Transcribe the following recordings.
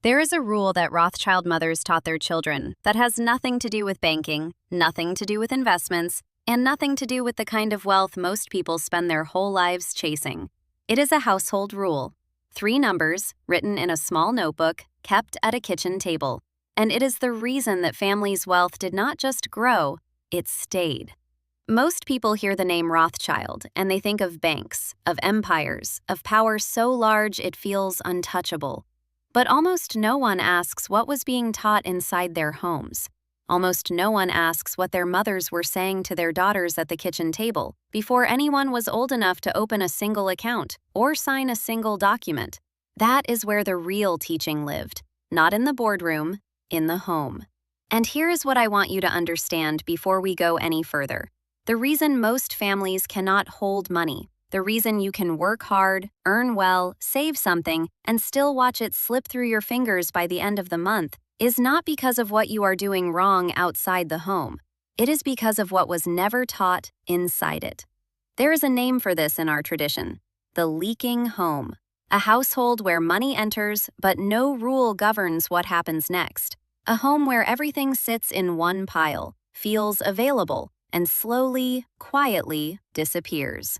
There is a rule that Rothschild mothers taught their children that has nothing to do with banking, nothing to do with investments, and nothing to do with the kind of wealth most people spend their whole lives chasing. It is a household rule. 3 numbers, written in a small notebook, kept at a kitchen table. And it is the reason that families' wealth did not just grow, it stayed. Most people hear the name Rothschild and they think of banks, of empires, of power so large it feels untouchable. But almost no one asks what was being taught inside their homes. Almost no one asks what their mothers were saying to their daughters at the kitchen table before anyone was old enough to open a single account or sign a single document. That is where the real teaching lived, not in the boardroom, in the home. And here is what I want you to understand before we go any further. The reason most families cannot hold money, the reason you can work hard, earn well, save something, and still watch it slip through your fingers by the end of the month is not because of what you are doing wrong outside the home. It is because of what was never taught inside it. There is a name for this in our tradition: the leaking home. A household where money enters, but no rule governs what happens next. A home where everything sits in one pile, feels available, and slowly, quietly disappears.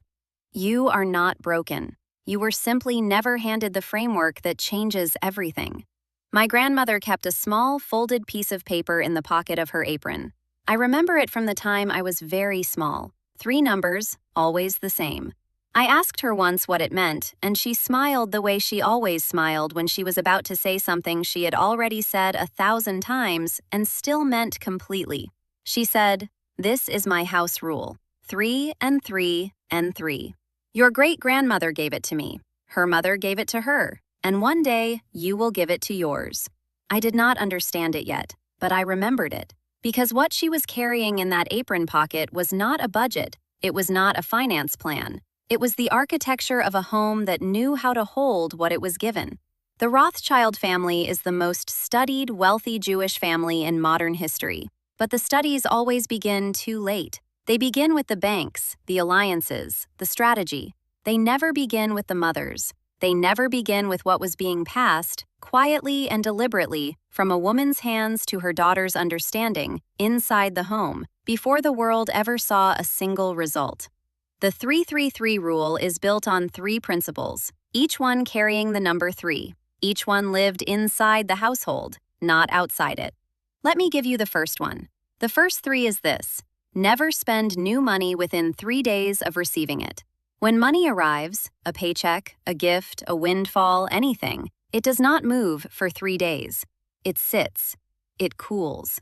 You are not broken. You were simply never handed the framework that changes everything. My grandmother kept a small, folded piece of paper in the pocket of her apron. I remember it from the time I was very small. 3 numbers, always the same. I asked her once what it meant, and she smiled the way she always smiled when she was about to say something she had already said 1,000 times and still meant completely. She said, "This is my house rule. 3 and 3 and 3. Your great-grandmother gave it to me. Her mother gave it to her. And one day, you will give it to yours." I did not understand it yet, but I remembered it. Because what she was carrying in that apron pocket was not a budget. It was not a finance plan. It was the architecture of a home that knew how to hold what it was given. The Rothschild family is the most studied, wealthy Jewish family in modern history. But the studies always begin too late. They begin with the banks, the alliances, the strategy. They never begin with the mothers. They never begin with what was being passed, quietly and deliberately, from a woman's hands to her daughter's understanding, inside the home, before the world ever saw a single result. The 3-3-3 rule is built on 3 principles, each one carrying the number 3. Each one lived inside the household, not outside it. Let me give you the first one. The first 3 is this: never spend new money within 3 days of receiving it. When money arrives, a paycheck, a gift, a windfall, anything, it does not move for 3 days. It sits. It cools.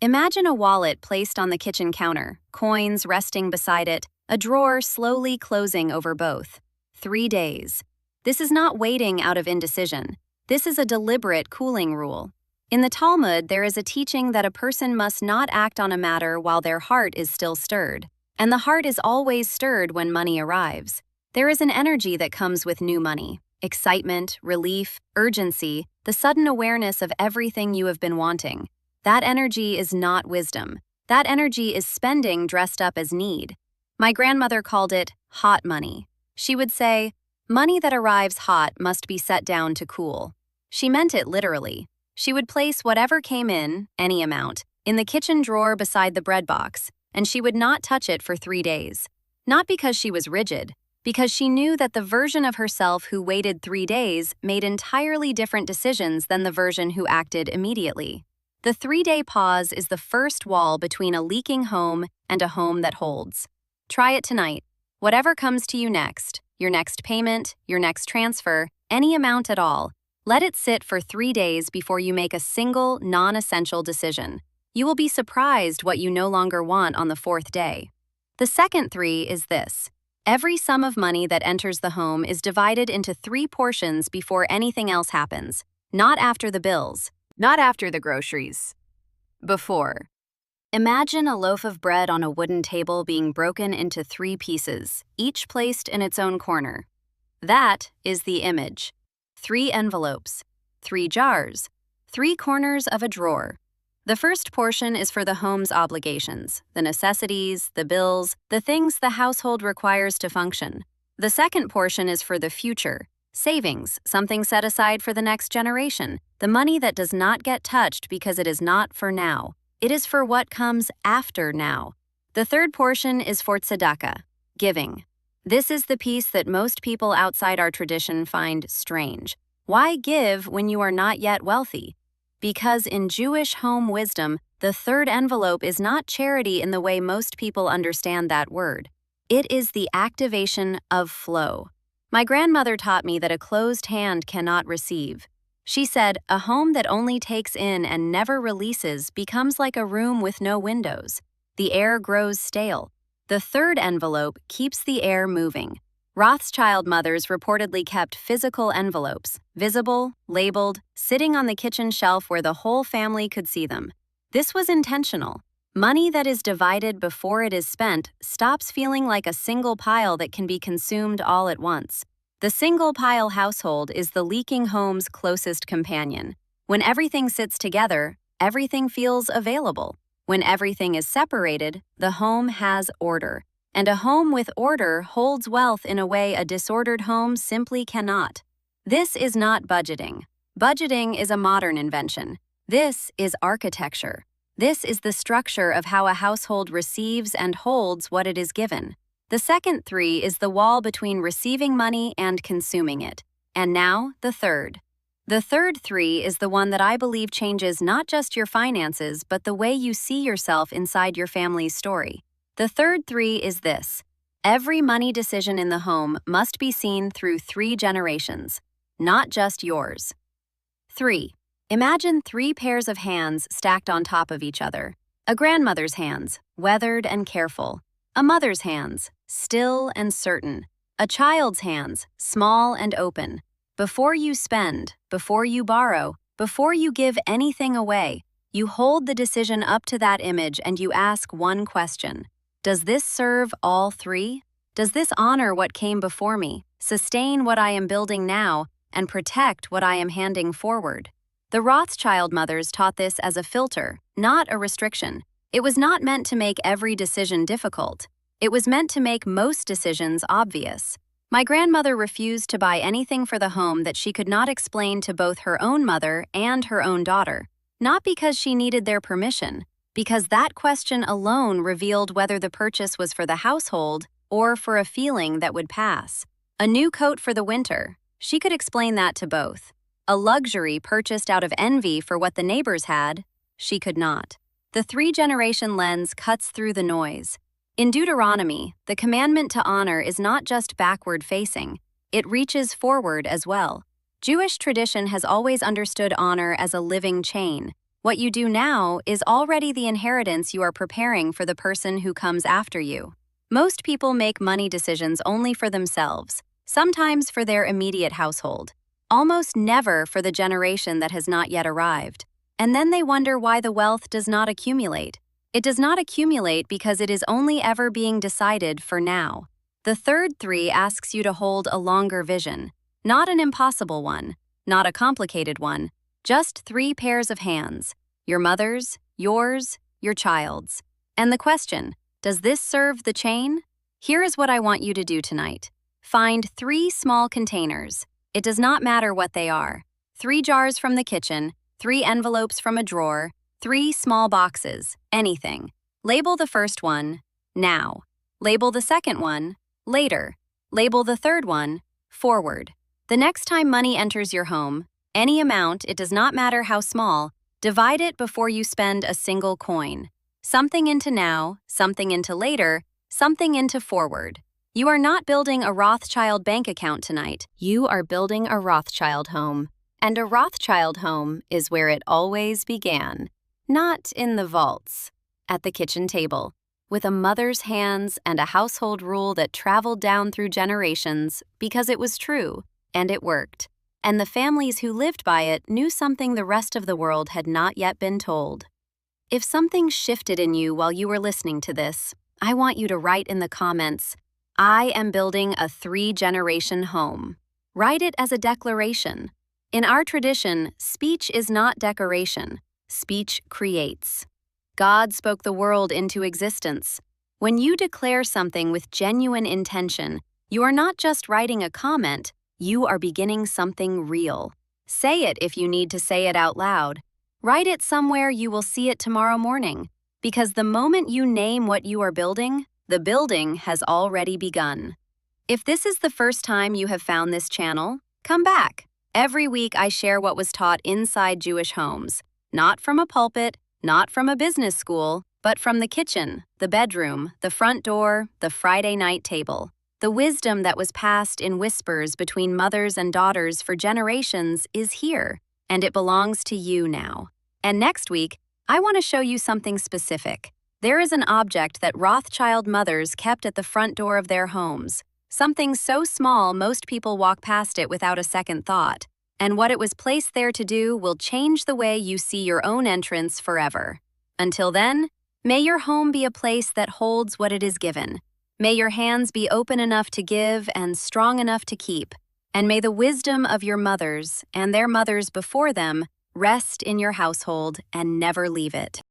Imagine a wallet placed on the kitchen counter, coins resting beside it, a drawer slowly closing over both. 3 days. This is not waiting out of indecision. This is a deliberate cooling rule. In the Talmud, there is a teaching that a person must not act on a matter while their heart is still stirred. And the heart is always stirred when money arrives. There is an energy that comes with new money: excitement, relief, urgency, the sudden awareness of everything you have been wanting. That energy is not wisdom. That energy is spending dressed up as need. My grandmother called it hot money. She would say, "Money that arrives hot must be set down to cool." She meant it literally. She would place whatever came in, any amount, in the kitchen drawer beside the bread box, and she would not touch it for 3 days. Not because she was rigid, because she knew that the version of herself who waited 3 days made entirely different decisions than the version who acted immediately. The 3-day pause is the first wall between a leaking home and a home that holds. Try it tonight. Whatever comes to you next, your next payment, your next transfer, any amount at all, let it sit for 3 days before you make a single, non-essential decision. You will be surprised what you no longer want on the 4th day. The second 3 is this: every sum of money that enters the home is divided into 3 portions before anything else happens. Not after the bills, not after the groceries. Before. Imagine a loaf of bread on a wooden table being broken into 3 pieces, each placed in its own corner. That is the image. 3 envelopes, 3 jars, 3 corners of a drawer. The first portion is for the home's obligations, the necessities, the bills, the things the household requires to function. The second portion is for the future, Savings, something set aside for the next generation. The money that does not get touched because it is not for now. It is for what comes after now. The third portion is for tzedakah, giving. This is the piece that most people outside our tradition find strange. Why give when you are not yet wealthy? Because in Jewish home wisdom, the third envelope is not charity in the way most people understand that word. It is the activation of flow. My grandmother taught me that a closed hand cannot receive. She said, a home that only takes in and never releases becomes like a room with no windows. The air grows stale. The third envelope keeps the air moving. Rothschild mothers reportedly kept physical envelopes, visible, labeled, sitting on the kitchen shelf where the whole family could see them. This was intentional. Money that is divided before it is spent stops feeling like a single pile that can be consumed all at once. The single pile household is the leaking home's closest companion. When everything sits together, everything feels available. When everything is separated, the home has order. And a home with order holds wealth in a way a disordered home simply cannot. This is not budgeting. Budgeting is a modern invention. This is architecture. This is the structure of how a household receives and holds what it is given. The second three is the wall between receiving money and consuming it. And now, the third. The third three is the one that I believe changes not just your finances, but the way you see yourself inside your family's story. The third three is this. Every money decision in the home must be seen through 3 generations, not just yours. 3. Imagine 3 pairs of hands stacked on top of each other. A grandmother's hands, weathered and careful. A mother's hands, still and certain. A child's hands, small and open. Before you spend, before you borrow, before you give anything away, you hold the decision up to that image and you ask one question. Does this serve all 3? Does this honor what came before me, sustain what I am building now, and protect what I am handing forward? The Rothschild mothers taught this as a filter, not a restriction. It was not meant to make every decision difficult. It was meant to make most decisions obvious. My grandmother refused to buy anything for the home that she could not explain to both her own mother and her own daughter, not because she needed their permission, because that question alone revealed whether the purchase was for the household or for a feeling that would pass. A new coat for the winter, she could explain that to both. A luxury purchased out of envy for what the neighbors had, she could not. The 3-generation lens cuts through the noise. In Deuteronomy, the commandment to honor is not just backward-facing, it reaches forward as well. Jewish tradition has always understood honor as a living chain. What you do now is already the inheritance you are preparing for the person who comes after you. Most people make money decisions only for themselves, sometimes for their immediate household, almost never for the generation that has not yet arrived. And then they wonder why the wealth does not accumulate. It does not accumulate because it is only ever being decided for now. The third 3 asks you to hold a longer vision, not an impossible one, not a complicated one, just 3 pairs of hands, your mother's, yours, your child's. And the question, does this serve the chain? Here is what I want you to do tonight. Find 3 small containers. It does not matter what they are. 3 jars from the kitchen, 3 envelopes from a drawer, 3 small boxes, anything. Label the first one, now. Label the second one, later. Label the third one, forward. The next time money enters your home, any amount, it does not matter how small, divide it before you spend a single coin. Something into now, something into later, something into forward. You are not building a Rothschild bank account tonight. You are building a Rothschild home. And a Rothschild home is where it always began. Not in the vaults, at the kitchen table, with a mother's hands and a household rule that traveled down through generations because it was true and it worked. And the families who lived by it knew something the rest of the world had not yet been told. If something shifted in you while you were listening to this, I want you to write in the comments, I am building a 3-generation home. Write it as a declaration. In our tradition, speech is not decoration. Speech creates. God spoke the world into existence. When you declare something with genuine intention, you are not just writing a comment, You are beginning something real. Say it if you need to say it out loud. Write it somewhere you will see it tomorrow morning. Because the moment you name what you are building, the building has already begun. If this is the first time you have found this channel, come back. Every week I share what was taught inside Jewish homes. Not from a pulpit, not from a business school, but from the kitchen, the bedroom, the front door, the Friday night table. The wisdom that was passed in whispers between mothers and daughters for generations is here, and it belongs to you now. And next week, I want to show you something specific. There is an object that Rothschild mothers kept at the front door of their homes. Something so small most people walk past it without a second thought. And what it was placed there to do will change the way you see your own entrance forever. Until then, may your home be a place that holds what it is given. May your hands be open enough to give and strong enough to keep. And may the wisdom of your mothers and their mothers before them rest in your household and never leave it.